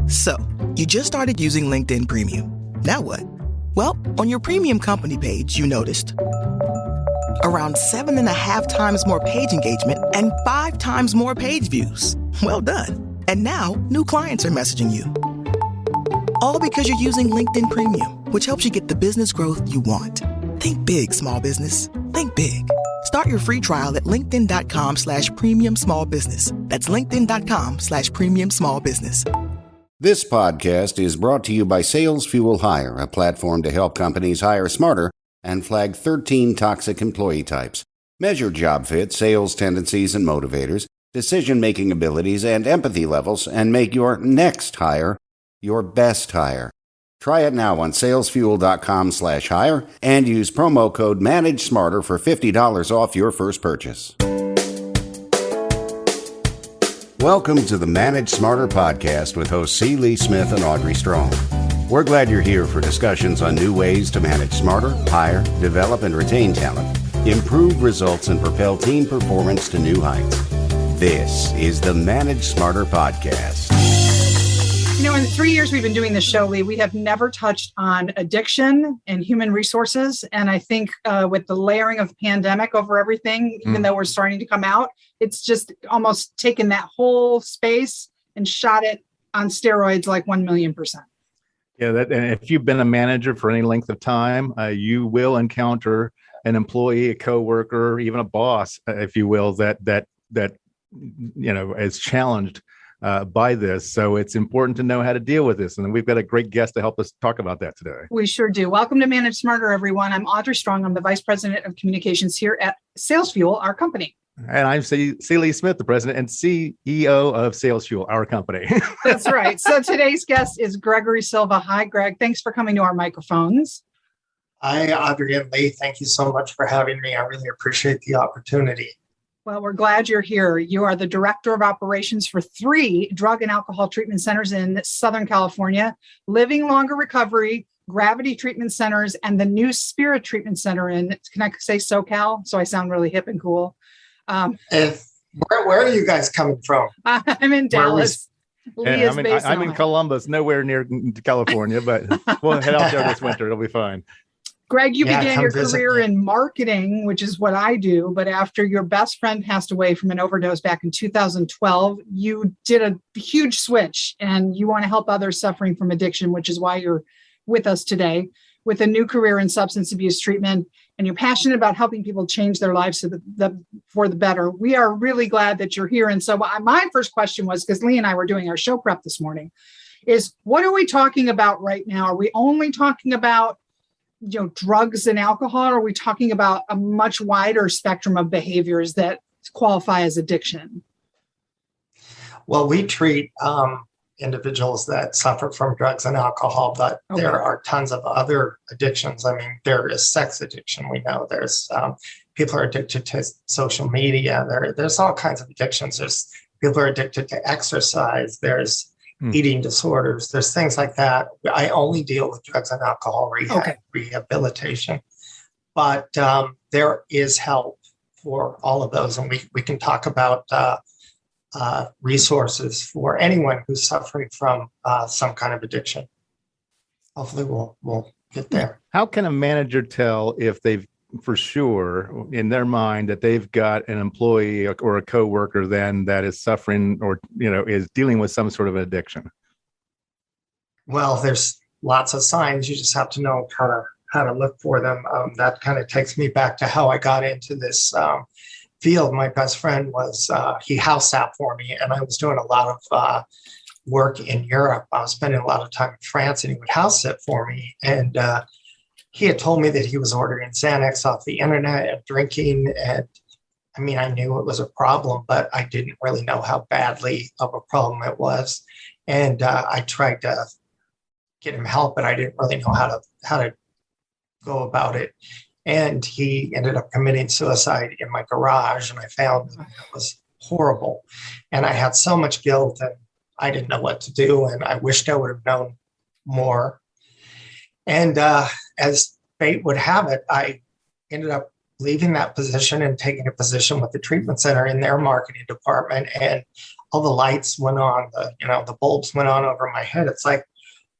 So, you just started using LinkedIn Premium. Now what? Well, on your premium company page, you noticed around 7.5 times more page engagement and 5 times more page views. Well done. And now, new clients are messaging you. All because you're using LinkedIn Premium, which helps you get the business growth you want. Think big, small business. Think big. Start your free trial at linkedin.com/premium small business. That's linkedin.com/premium small business. This podcast is brought to you by Sales Fuel Hire, a platform to help companies hire smarter and flag 13 toxic employee types. Measure job fit, sales tendencies and motivators, decision-making abilities, and empathy levels, and make your next hire your best hire. Try it now on salesfuel.com/hire and use promo code MANAGESMARTER for $50 off your first purchase. Welcome to the Manage Smarter podcast with hosts C. Lee Smith and Audrey Strong. We're glad you're here for discussions on new ways to manage smarter, hire, develop, and retain talent, improve results, and propel team performance to new heights. This is the Manage Smarter podcast. You know, in the 3 years we've been doing this show, Lee, we have never touched on addiction and human resources. And I think with the layering of the pandemic over everything, even though we're starting to come out, it's just almost taken that whole space and shot it on steroids like 1,000,000%. Yeah, and if you've been a manager for any length of time, you will encounter an employee, a coworker, even a boss, if you will, that you know is challenged by this. So it's important to know how to deal with this. And we've got a great guest to help us talk about that today. We sure do. Welcome to Manage Smarter, everyone. I'm Audrey Strong. I'm the Vice President of Communications here at Sales Fuel, our company. And I'm C. Lee Smith, the President and CEO of Sales Fuel, our company. That's right. So today's guest is Gregory Silva. Hi, Greg. Thanks for coming to our microphones. Hi, Audrey and Lee. Thank you so much for having me. I really appreciate the opportunity. Well, we're glad you're here. You are the Director of Operations for 3 drug and alcohol treatment centers in Southern California, Living Longer Recovery, Gravity Treatment Centers, and the new Spirit Treatment Center in, can I say SoCal? So I sound really hip and cool. Where are you guys coming from? I'm in Dallas. I'm in Columbus, nowhere near California, but we'll head out there this winter. It'll be fine. Greg, you began your career in marketing, which is what I do. But after your best friend passed away from an overdose back in 2012, you did a huge switch and you want to help others suffering from addiction, which is why you're with us today with a new career in substance abuse treatment. And you're passionate about helping people change their lives for the better. We are really glad that you're here. And so my first question was, because Lee and I were doing our show prep this morning, is what are we talking about right now? Are we only talking about drugs and alcohol? Or are we talking about a much wider spectrum of behaviors that qualify as addiction? Well, we treat individuals that suffer from drugs and alcohol, but there are tons of other addictions. I mean, there is sex addiction. We know there's people are addicted to social media. There's all kinds of addictions. There's people are addicted to exercise. There's eating disorders. There's things like that. I only deal with drugs and alcohol rehabilitation, but there is help for all of those. And we can talk about resources for anyone who's suffering from some kind of addiction. Hopefully we'll get there. How can a manager tell if they've for sure in their mind that they've got an employee or a coworker then that is suffering or is dealing with some sort of addiction? Well, there's lots of signs. You just have to know how to look for them. That kind of takes me back to how I got into this field. My best friend he house sat for me, and I was doing a lot of work in Europe. I was spending a lot of time in France, and he would house sit for me. And he had told me that he was ordering Xanax off the internet and drinking. And I mean, I knew it was a problem, but I didn't really know how badly of a problem it was. And I tried to get him help, but I didn't really know how to go about it. And he ended up committing suicide in my garage, and I found that it was horrible. And I had so much guilt, and I didn't know what to do, and I wished I would have known more. And as fate would have it, I ended up leaving that position and taking a position with the treatment center in their marketing department. And all the lights went on, the bulbs went on over my head. It's like,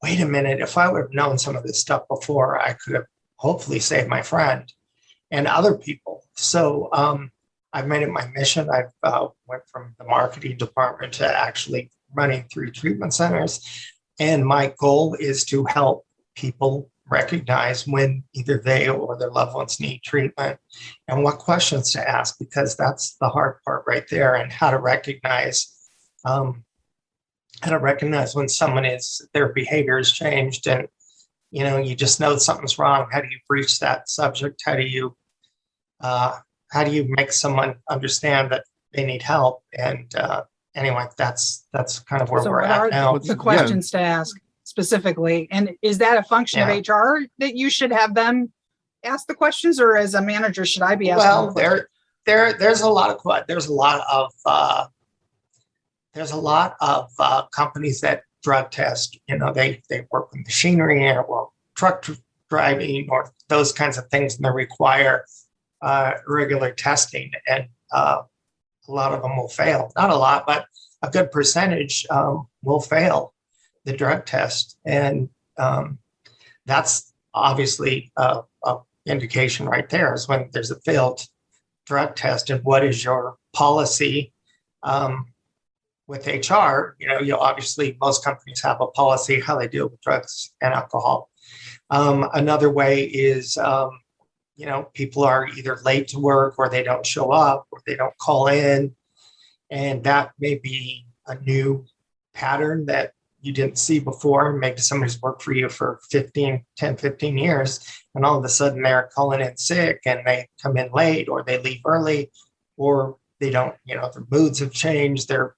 wait a minute, if I would have known some of this stuff before, I could have hopefully saved my friend and other people. So I've made it my mission. I've went from the marketing department to actually running 3 treatment centers. And my goal is to help people recognize when either they or their loved ones need treatment and what questions to ask, because that's the hard part right there, and how to recognize when their behavior has changed, and you just know something's wrong. How do you breach that subject? How do you make someone understand that they need help? And anyway, that's kind of where we're at now. The questions to ask specifically, and is that a function of HR that you should have them ask the questions, or as a manager should I be asking? Well, there's a lot of companies that drug test. They work with machinery or truck driving or those kinds of things, and they require regular testing, and a lot of them will fail. Not a lot, but a good percentage will fail the drug test, and that's obviously a indication right there is when there's a failed drug test. And what is your policy with HR? Obviously most companies have a policy how they deal with drugs and alcohol. Another way is people are either late to work, or they don't show up, or they don't call in, and that may be a new pattern that you didn't see before. Maybe somebody's worked for you for 10, 15 years, and all of a sudden they're calling in sick, and they come in late, or they leave early, or they don't, their moods have changed, their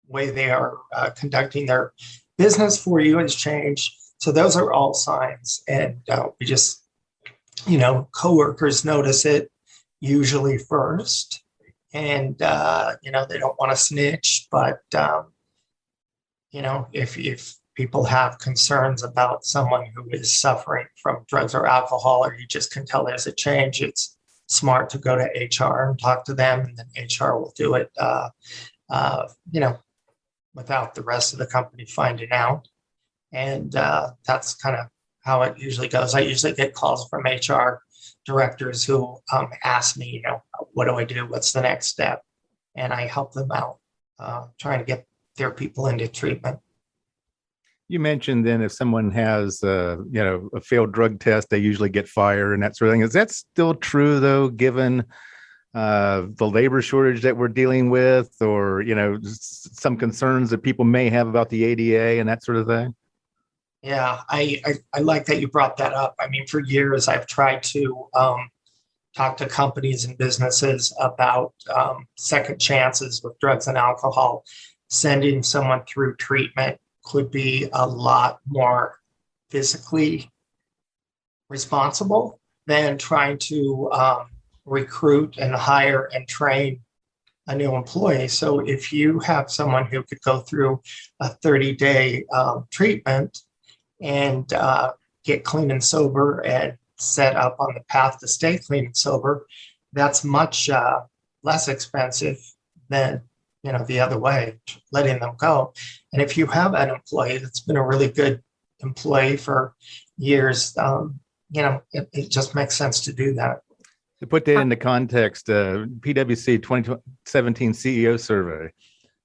way they are conducting their business for you has changed. So those are all signs. And we just, coworkers notice it usually first, and, they don't want to snitch, but, if people have concerns about someone who is suffering from drugs or alcohol, or you just can tell there's a change, it's smart to go to HR and talk to them, and then HR will do it, without the rest of the company finding out. And that's kind of how it usually goes. I usually get calls from HR directors who ask me, what do I do? What's the next step? And I help them out, trying to get their people into treatment. You mentioned then if someone has, a failed drug test, they usually get fired and that sort of thing. Is that still true, though, given the labor shortage that we're dealing with, or, some concerns that people may have about the ADA and that sort of thing? Yeah, I like that you brought that up. I mean, for years, I've tried to talk to companies and businesses about second chances with drugs and alcohol. Sending someone through treatment could be a lot more physically responsible than trying to recruit and hire and train a new employee. So if you have someone who could go through a 30-day treatment and get clean and sober and set up on the path to stay clean and sober, that's much less expensive than the other way, letting them go. And if you have an employee that's been a really good employee for years, it just makes sense to do that. To put that into context, PwC 2017 CEO survey,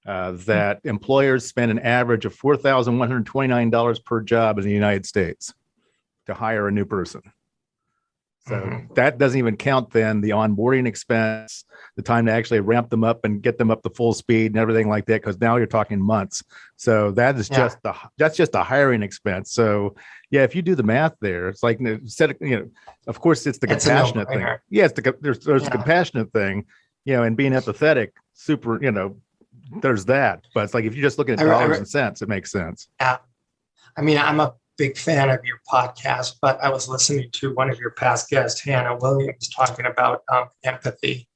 that employers spend an average of $4,129 per job in the United States to hire a new person. So that doesn't even count then the onboarding expense, the time to actually ramp them up and get them up to full speed and everything like that, because now you're talking months. So that is just a hiring expense. So yeah, if you do the math there, it's like of course it's the compassionate thing. Yeah, there's the compassionate thing, and being empathetic, super, there's that. But it's like if you're just looking at dollars and cents, it makes sense. Yeah, I mean, I'm a big fan of your podcast, but I was listening to one of your past guests, Hannah Williams, talking about empathy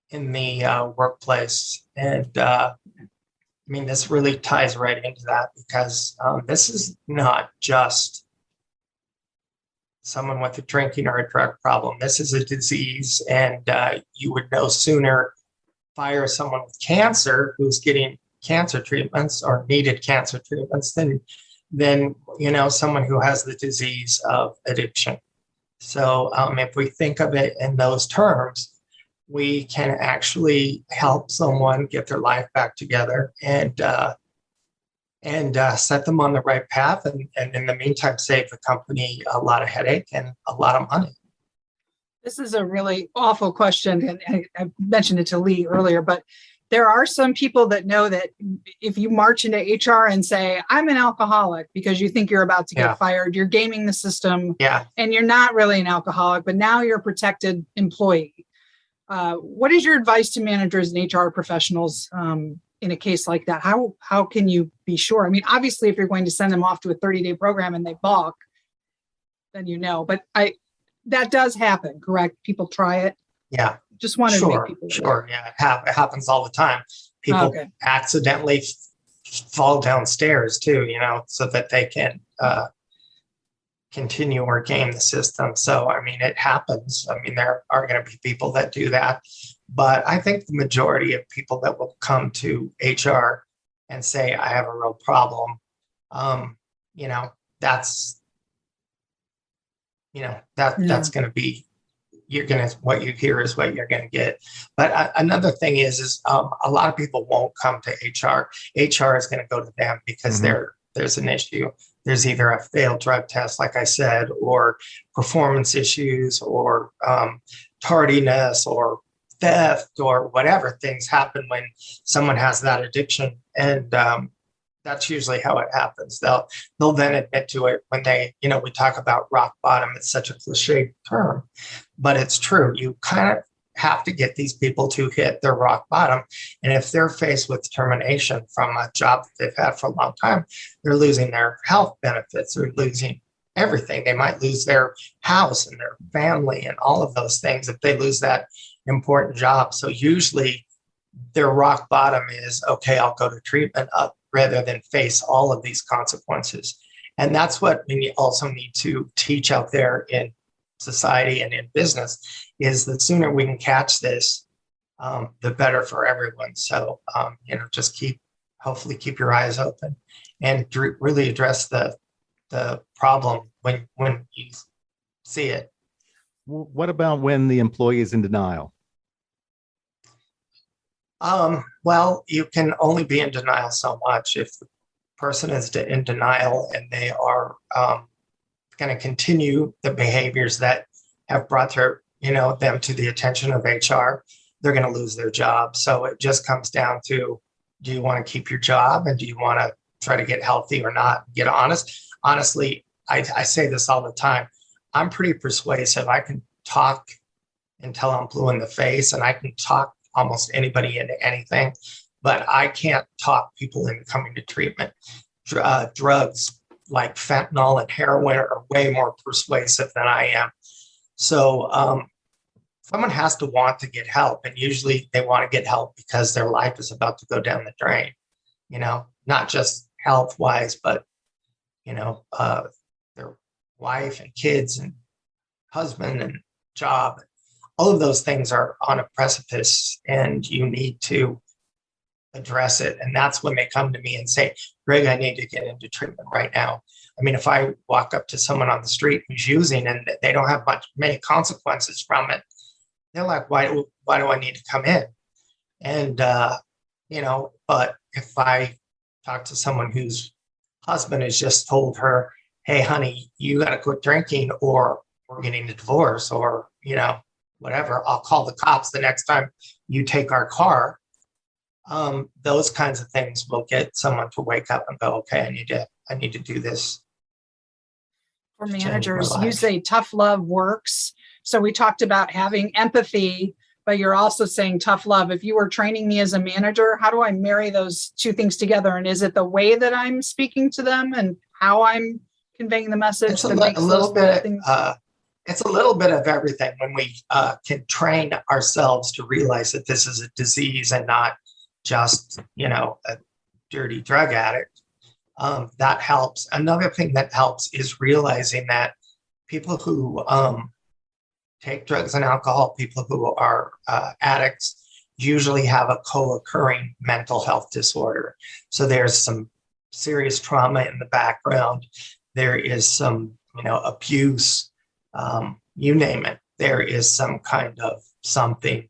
in the workplace. And this really ties right into that, because this is not just someone with a drinking or a drug problem. This is a disease, and you would no sooner fire someone with cancer who's getting cancer treatments or needed cancer treatments than someone who has the disease of addiction. So if we think of it in those terms, we can actually help someone get their life back together and set them on the right path, and in the meantime save the company a lot of headache and a lot of money. This is a really awful question, and I mentioned it to Lee earlier, but there are some people that know that if you march into HR and say, I'm an alcoholic, because you think you're about to get fired, you're gaming the system, and you're not really an alcoholic, but now you're a protected employee. What is your advice to managers and HR professionals in a case like that? How can you be sure? I mean, obviously, if you're going to send them off to a 30-day program and they balk, then but that does happen, correct? People try it. Yeah. Just wanted to make people aware. Yeah, it happens all the time. People accidentally fall downstairs too, so that they can continue or game the system. So, I mean, it happens. I mean, there are going to be people that do that, but I think the majority of people that will come to HR and say, I have a real problem, that's going to be, what you hear is what you're going to get. But another thing is a lot of people won't come to HR. HR is going to go to them because there's an issue. There's either a failed drug test, like I said, or performance issues, or tardiness, or theft, or whatever things happen when someone has that addiction. And that's usually how it happens. They'll then admit to it when they, we talk about rock bottom. It's such a cliche term, but it's true. You kind of have to get these people to hit their rock bottom. And if they're faced with termination from a job that they've had for a long time, they're losing their health benefits. They're losing everything. They might lose their house and their family and all of those things if they lose that important job. So usually their rock bottom is, okay, I'll go to treatment rather than face all of these consequences. And that's what we also need to teach out there in society and in business, is the sooner we can catch this, the better for everyone. So, just hopefully keep your eyes open and really address the problem when you see it. What about when the employee is in denial? Well, you can only be in denial so much. If the person is in denial and they are going to continue the behaviors that have brought them to the attention of HR, they're going to lose their job. So it just comes down to, do you want to keep your job, and do you want to try to get healthy or not? Get honest. Honestly, I say this all the time. I'm pretty persuasive. I can talk until I'm blue in the face, and I can talk almost anybody into anything, but I can't talk people into coming to treatment. Drugs like fentanyl and heroin are way more persuasive than I am. So someone has to want to get help, and usually they want to get help because their life is about to go down the drain, not just health-wise, but, their wife and kids and husband and job. All of those things are on a precipice, and you need to address it. And that's when they come to me and say, Greg, I need to get into treatment right now. I mean, if I walk up to someone on the street who's using and they don't have many consequences from it, they're like, why do I need to come in? And, but if I talk to someone whose husband has just told her, hey, honey, you got to quit drinking, or we're getting a divorce, or, whatever, I'll call the cops the next time you take our car. Those kinds of things will get someone to wake up and go, okay, I need to do this. For managers, you say tough love works. So we talked about having empathy, but you're also saying tough love. If you were training me as a manager, how do I marry those two things together? And is it the way that I'm speaking to them and how I'm conveying the message? It's a little bit. It's a little bit of everything when we can train ourselves to realize that this is a disease and not just, a dirty drug addict. That helps. Another thing that helps is realizing that people who take drugs and alcohol, people who are addicts, usually have a co-occurring mental health disorder. So there's some serious trauma in the background. There is some, abuse, you name it. There is some kind of something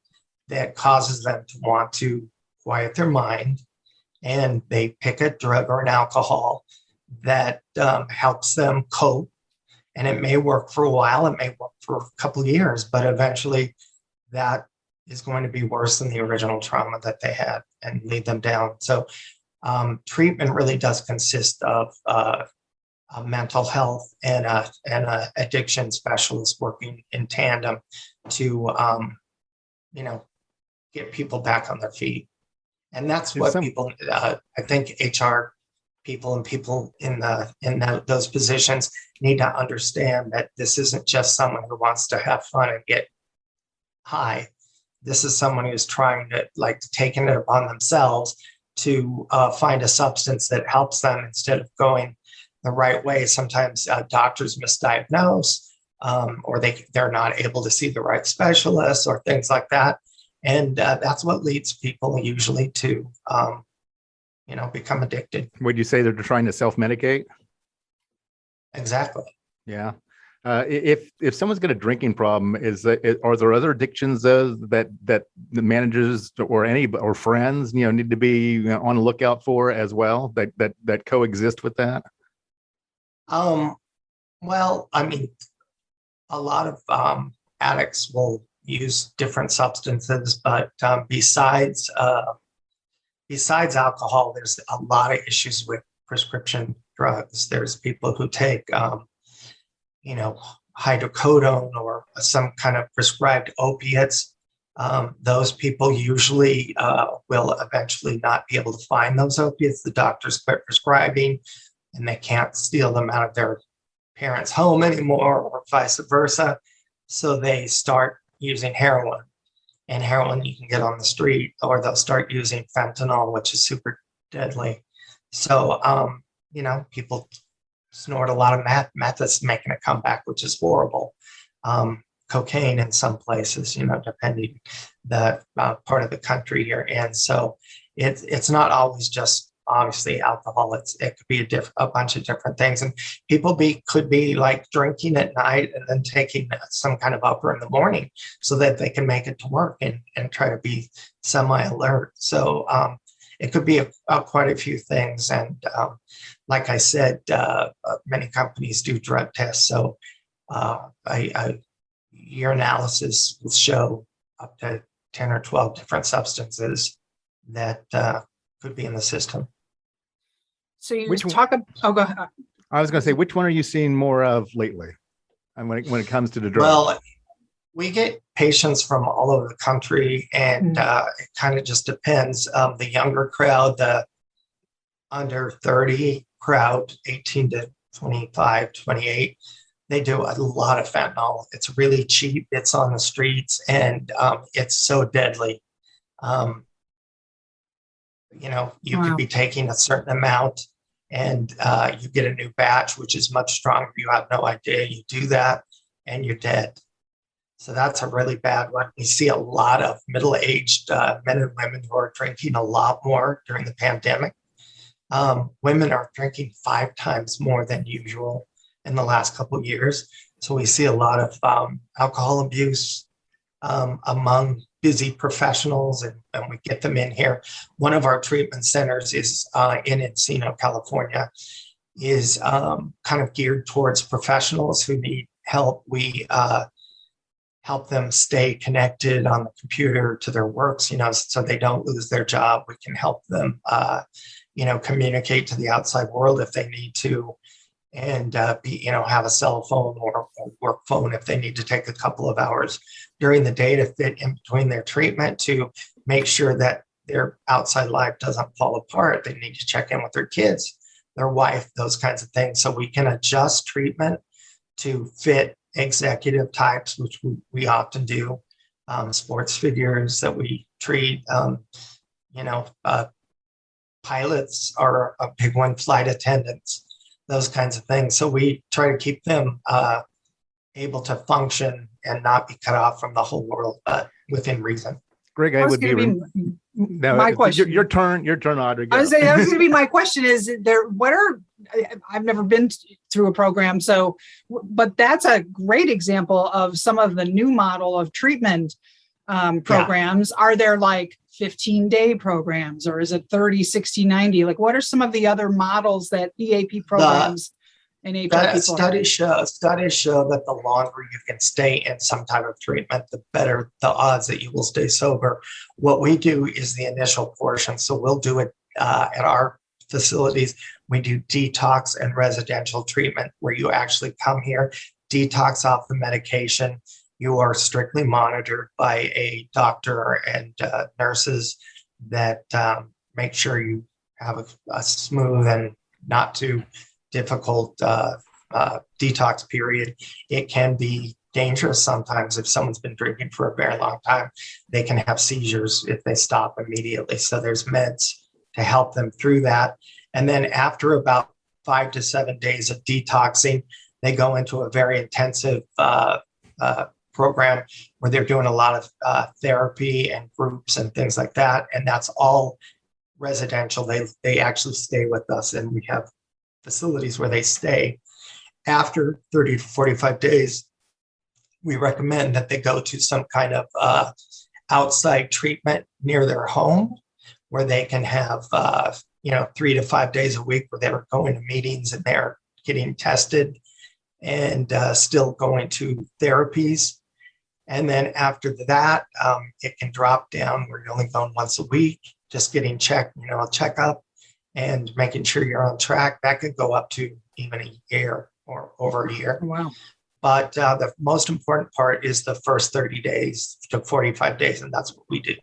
that causes them to want to quiet their mind, and they pick a drug or an alcohol that helps them cope. And it may work for a while, it may work for a couple of years, but eventually that is going to be worse than the original trauma that they had and lead them down. So treatment really does consist of a mental health and a addiction specialist working in tandem to, get people back on their feet. And that's what people, I think HR people and people in those positions need to understand, that this isn't just someone who wants to have fun and get high. This is someone who's trying to taking it upon themselves to find a substance that helps them instead of going the right way. Sometimes doctors misdiagnose, or they're not able to see the right specialists or things like that. And that's what leads people usually to, become addicted. Would you say they're trying to self-medicate? Exactly. Yeah. If someone's got a drinking problem, are there other addictions that the managers or friends need to be on the lookout for as well, that coexist with that? Well, I mean, a lot of addicts will use different substances, but besides alcohol, there's a lot of issues with prescription drugs. There's people who take hydrocodone or some kind of prescribed opiates. Those people usually will eventually not be able to find those opiates. The doctors quit prescribing, and they can't steal them out of their parents' home anymore, or vice versa. So they start using heroin. And heroin you can get on the street, or they'll start using fentanyl, which is super deadly. So, people snort a lot of meth. Meth is making a comeback, which is horrible. Cocaine in some places, depending the part of the country you're in. So it's not always just obviously alcohol. It could be a bunch of different things. And people could be like drinking at night and then taking some kind of upper in the morning so that they can make it to work and try to be semi-alert. So it could be quite a few things. And like I said, many companies do drug tests. So your analysis will show up to 10 or 12 different substances that could be in the system. So you Which talk about, go ahead. I was going to say, which one are you seeing more of lately? And when it comes to the drug? Well, we get patients from all over the country, and it kind of just depends. The younger crowd, the under 30 crowd, 18 to 25, 28, they do a lot of fentanyl. It's really cheap. It's on the streets, and it's so deadly. You could be taking a certain amount, and you get a new batch, which is much stronger. You have no idea. You do that, and you're dead. So that's a really bad one. We see a lot of middle-aged men and women who are drinking a lot more during the pandemic. Women are drinking 5 times more than usual in the last couple of years. So we see a lot of alcohol abuse among busy professionals, and we get them in here. One of our treatment centers is in Encino, California, is kind of geared towards professionals who need help. We help them stay connected on the computer to their works, so they don't lose their job. We can help them, communicate to the outside world if they need to, and have a cell phone or a work phone if they need to take a couple of hours during the day to fit in between their treatment to make sure that their outside life doesn't fall apart. They need to check in with their kids, their wife, those kinds of things. So we can adjust treatment to fit executive types, which we often do. Sports figures that we treat, pilots are a big one, flight attendants, those kinds of things. So we try to keep them able to function and not be cut off from the whole world, but within reason. Greg, I would be my question. Your turn, Audrey. I was saying that was going to be my question. Is there? I've never been through a program, but that's a great example of some of the new model of treatment programs. Are there like 15-day programs, or is it 30, 60, 90? Like, what are some of the other models that EAP programs and HRP studies show that the longer you can stay in some type of treatment, the better the odds that you will stay sober. What we do is the initial portion. So we'll do it at our facilities. We do detox and residential treatment, where you actually come here, detox off the medication. You are strictly monitored by a doctor and nurses that make sure you have a smooth and not too difficult detox period. It can be dangerous sometimes. If someone's been drinking for a very long time, they can have seizures if they stop immediately. So there's meds to help them through that. And then after about 5 to 7 days of detoxing, they go into a very intensive program where they're doing a lot of therapy and groups and things like that. And that's all residential. They actually stay with us, and we have facilities where they stay. After 30 to 45 days, we recommend that they go to some kind of outside treatment near their home, where they can have 3 to 5 days a week where they're going to meetings and they're getting tested and still going to therapies. And then after that, it can drop down where you're only going once a week, just getting checked, a checkup and making sure you're on track. That could go up to even a year or over a year. Wow. But the most important part is the first 30 days to 45 days, and that's what we do.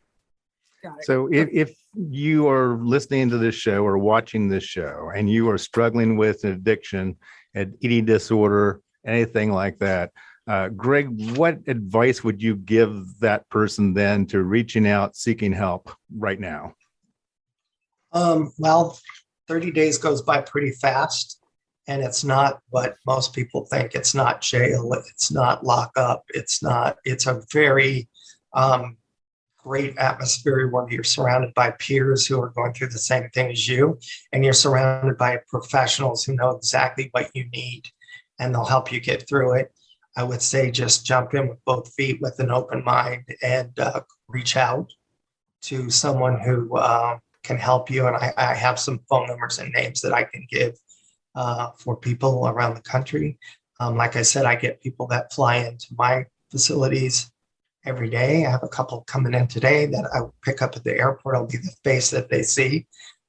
So if you are listening to this show or watching this show and you are struggling with an addiction, an eating disorder, anything like that, Greg, what advice would you give that person then to reaching out, seeking help right now? Well, 30 days goes by pretty fast, and it's not what most people think. It's not jail. It's not lockup. It's a very great atmosphere where you're surrounded by peers who are going through the same thing as you, and you're surrounded by professionals who know exactly what you need, and they'll help you get through it. I would say just jump in with both feet with an open mind and reach out to someone who can help you. And I have some phone numbers and names that I can give for people around the country. Like I said, I get people that fly into my facilities every day. I have a couple coming in today that I will pick up at the airport. I'll be the face that they see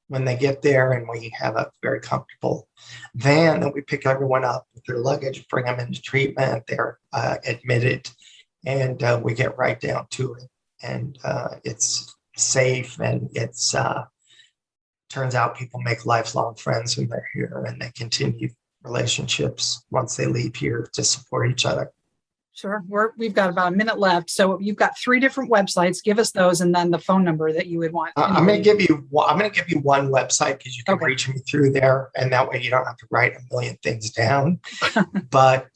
when they get there, and we have a very comfortable van that we pick everyone up with their luggage, bring them into treatment. They're admitted, and we get right down to it. And it's safe, and it's turns out people make lifelong friends when they're here, and they continue relationships once they leave here to support each other. Sure. We've got about a minute left. So you've got 3 different websites. Give us those, and then the phone number that you would want. I'm going to give you one website, because you can reach me through there, and that way you don't have to write a million things down. But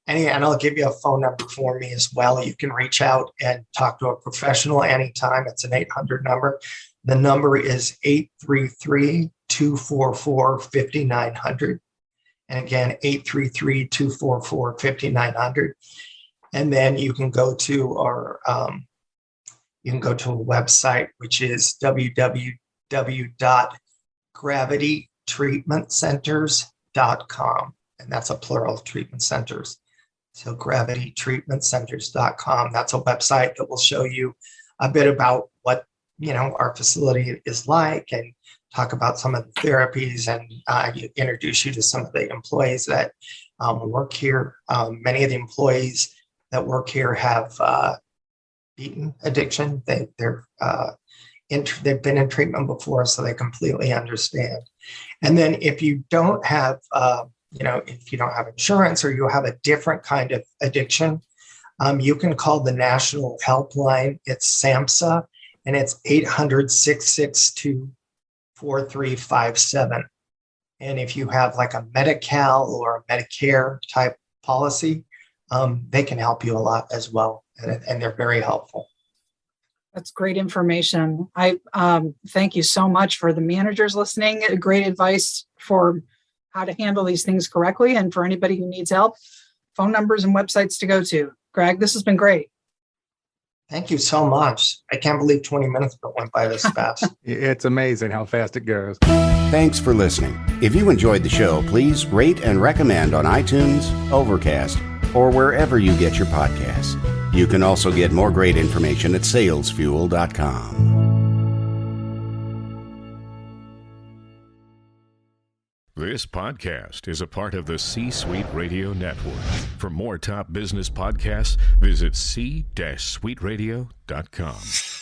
and I'll give you a phone number for me as well. You can reach out and talk to a professional anytime. It's an 800 number. The number is 833-244-5900. And again, 833-244-5900. And then you can go to our a website, which is www.gravitytreatmentcenters.com. And that's a plural of treatment centers. So gravitytreatmentcenters.com. That's a website that will show you a bit about what our facility is like, and talk about some of the therapies, and introduce you to some of the employees that work here. Many of the employees that work here have beaten addiction. They've been in treatment before, so they completely understand. And then if you don't have, if you don't have insurance, or you have a different kind of addiction, you can call the national helpline. It's SAMHSA, and it's 800-662-4357. And if you have like a Medi-Cal or a Medicare type policy, they can help you a lot as well. And they're very helpful. That's great information. I thank you so much for the managers listening. Great advice for how to handle these things correctly. And for anybody who needs help, phone numbers and websites to go to. Greg, this has been great. Thank you so much. I can't believe 20 minutes went by this fast. It's amazing how fast it goes. Thanks for listening. If you enjoyed the show, please rate and recommend on iTunes, Overcast, or wherever you get your podcasts. You can also get more great information at salesfuel.com. This podcast is a part of the C-Suite Radio Network. For more top business podcasts, visit c-suiteradio.com.